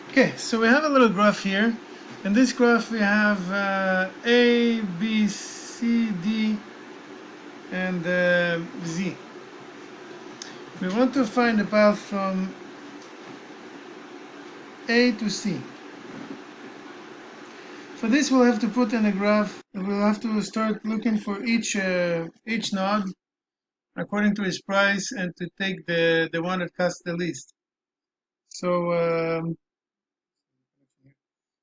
Okay, so we have a little graph here. In this graph we have A, B, C, D, and Z. We want to find the path from A to C. For this we'll have to put in a graph. We'll have to start looking for each node according to its price and to take the one that costs the least.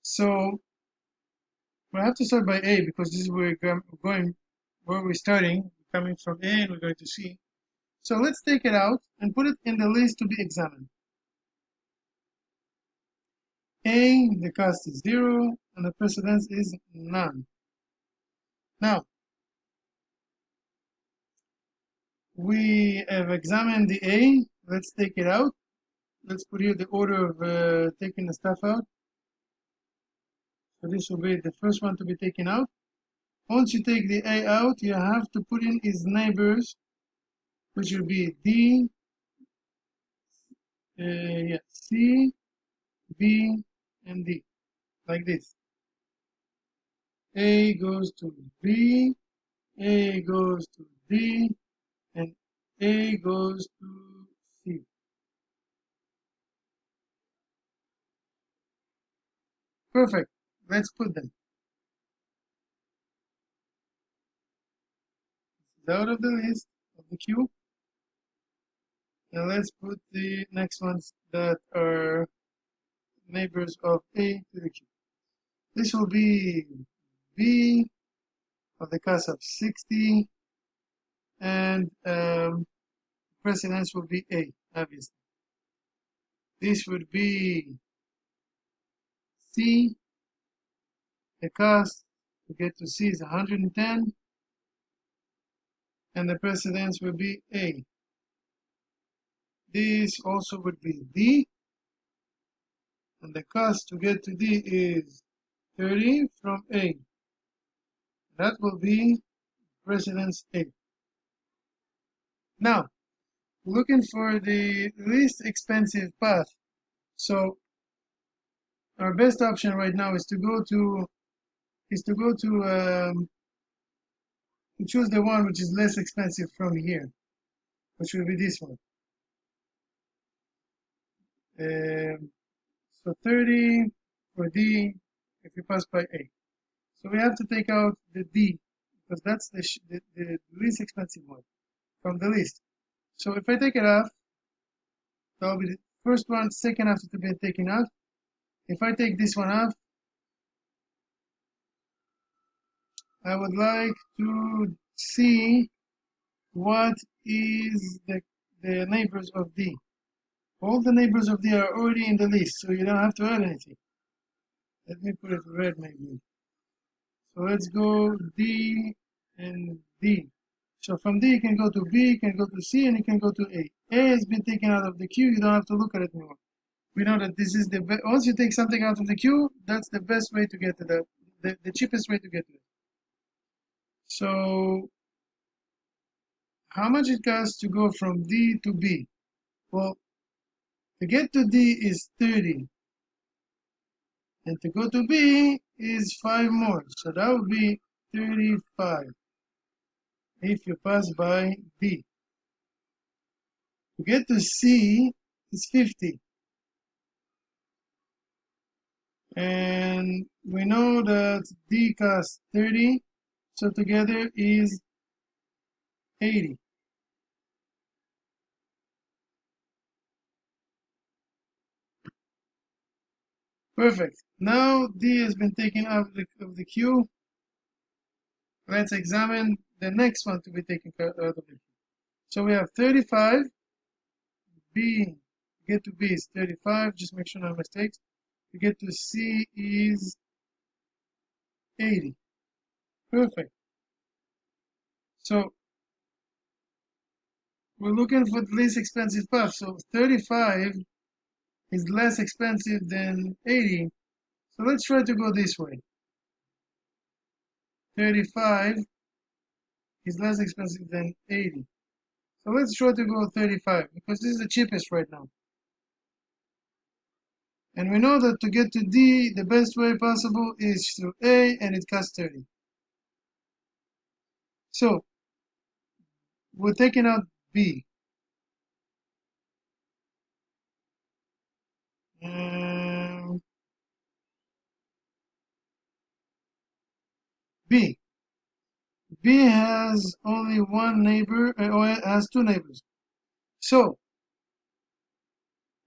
So we'll have to start by A because this is where we're going, where we're starting, coming from A and we're going to C. So let's take it out and put it in the list to be examined. A, the cost is 0 and the precedence is none. Now, we have examined the A. Let's take it out. Let's put here the order of taking the stuff out. So this will be the first one to be taken out. Once you take the A out, you have to put in its neighbors, which will be D, C, B, and D, like this. A goes to B, A goes to D, and A goes to C. Perfect. Let's put them. This is out of the list of the queue. Now let's put the next ones that are neighbors of A to the queue. This will be B of the cost of 60, and precedence will be A, obviously. This would be C. The cost to get to C is 110, and the precedence will be A. This also would be D, and the cost to get to D is 30 from A. That will be precedence A. Now, looking for the least expensive path. So our best option right now is to choose the one which is less expensive from here, which will be this one. So 30 for D if you pass by A. So we have to take out the D because that's the least expensive one from the list. So if I take it off, that will be the first one, second after to be taken out. If I take this one off, I would like to see what is the neighbors of D. All the neighbors of D are already in the list, so you don't have to add anything. Let me put it red maybe. So let's go D and D. So from D you can go to B, you can go to C, and you can go to A. A has been taken out of the queue, you don't have to look at it anymore. We know that this is the best. Once you take something out of the queue, that's the best way to get to the cheapest way to get to it. So how much it costs to go from D to B? Well, to get to D is 30. And to go to B is 5 more. So that would be 35 if you pass by D. To get to C is 50. And we know that D costs 30. So together is 80. Perfect. Now D has been taken out of the queue. Let's examine the next one to be taken out of the queue. So we have 35. B, get to B is 35. Just make sure no mistakes. To get to C is 80. Perfect. So we're looking for the least expensive path. So 35 is less expensive than 80. So let's try to go this way. 35 is less expensive than 80. So let's try to go 35 because this is the cheapest right now. And we know that to get to D, the best way possible is through A, and it costs 30. So we're taking out B. B. B has only one neighbor, or it has two neighbors. So,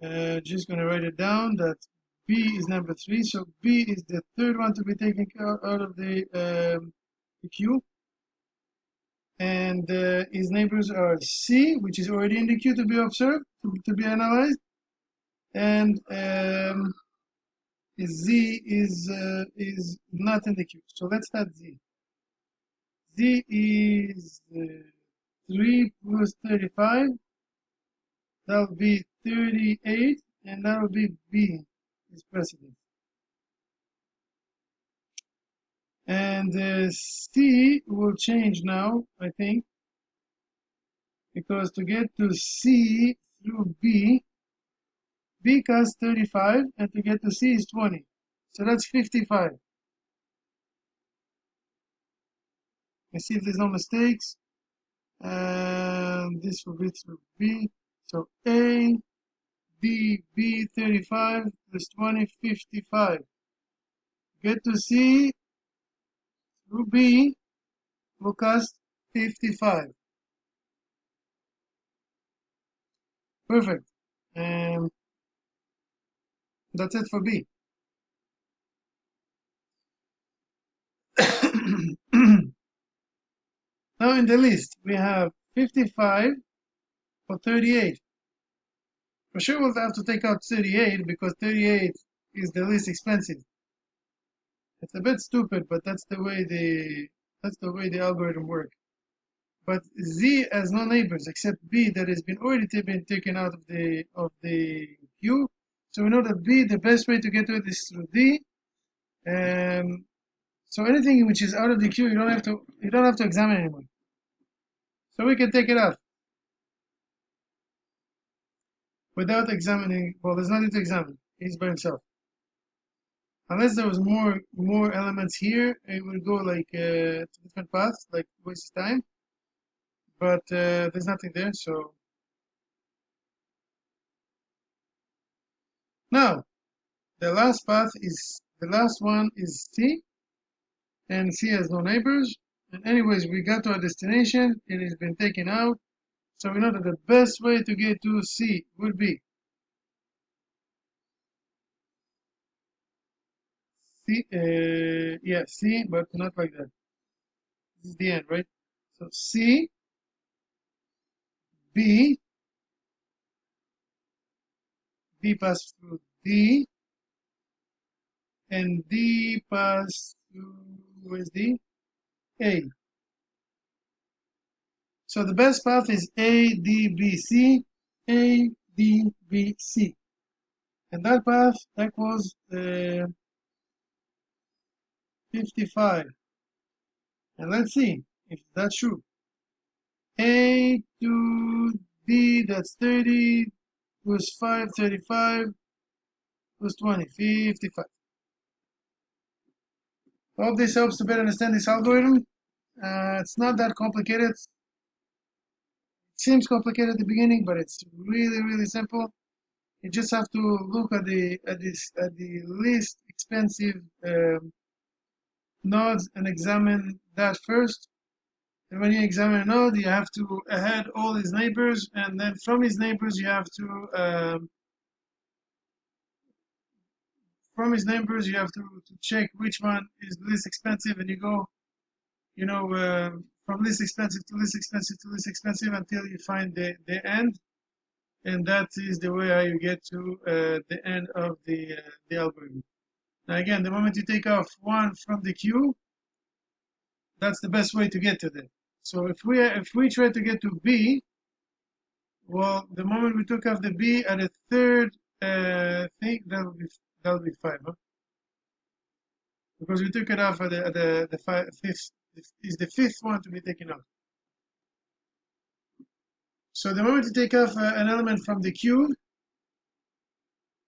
just going to write it down that B is number 3. So B is the third one to be taken out of the queue. And his neighbors are C, which is already in the queue to be observed, to be analyzed. And Z is not in the queue. So let's start Z. Z is 3 plus 35. That will be 38, and that will be B is precedent. And C will change now, I think, because to get to C through B, B costs 35, and to get to C is 20. So that's 55. Let's see if there's no mistakes. And this will be through B. So A, B, B, 35 plus 20, 55. Get to C through B will cost 55. Perfect. And that's it for B. Now in the list, we have 55 for 38. For sure we'll have to take out 38 because 38 is the least expensive. It's a bit stupid, but that's the way the algorithm works. But Z has no neighbors except B that has been already been taken out of the queue. So we know that B, the best way to get to it is through D. So anything which is out of the queue, you don't have to examine anymore. So we can take it off without examining. Well, there's nothing to examine. He's by himself. Unless there was more elements here, it would go like to different paths, like waste time. But there's nothing there, so now the last one is C, and C has no neighbors. And anyways, we got to our destination. It has been taken out, so we know that the best way to get to C would be C. Yeah, C, but not like that. This is the end, right? So C, B, B pass through D, and D pass through, where's D? A. So the best path is A, D, B, C, A, D, B, C. And that path equals 55. And let's see if that's true. A to D, that's 30, plus 5, 35, plus 20, 55. I hope this helps to better understand this algorithm. It's not that complicated. It seems complicated at the beginning, but it's really, really simple. You just have to look at the least expensive nodes and examine that first. And when you examine a node, you have to add all his neighbors, and then from his neighbors you have to check which one is least expensive, and you go, from least expensive to least expensive to least expensive until you find the end, and that is the way how you get to the end of the algorithm. Now again, the moment you take off one from the queue, that's the best way to get to them. So if we try to get to B, well, the moment we took off the B at the third thing, that'll be 5, huh? Because we took it off at the fifth. Is the fifth one to be taken off. So the moment you take off an element from the queue,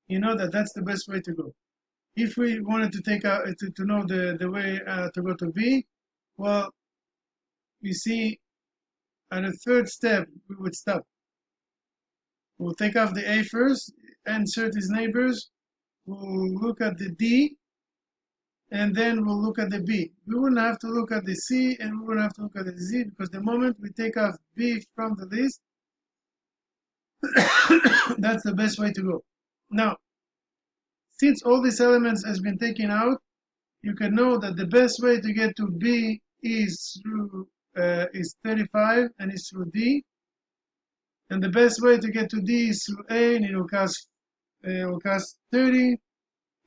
you know that that's the best way to go. If we wanted to take out to know the way to go to B, well, you see, at the third step we would stop. We'll take off the A first, insert his neighbors, we'll look at the D, and then we'll look at the B. We wouldn't have to look at the C, and we wouldn't have to look at the Z, because the moment we take off B from the list, that's the best way to go. Now, since all these elements has been taken out, you can know that the best way to get to B is through is 35 and is through D, and the best way to get to D is through A, and it will cost 30.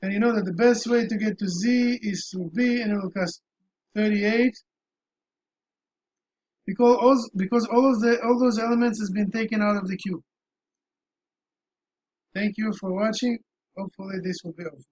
And you know that the best way to get to Z is through B, and it will cost 38. Because all those elements has been taken out of the cube. Thank you for watching. Hopefully this will be helpful.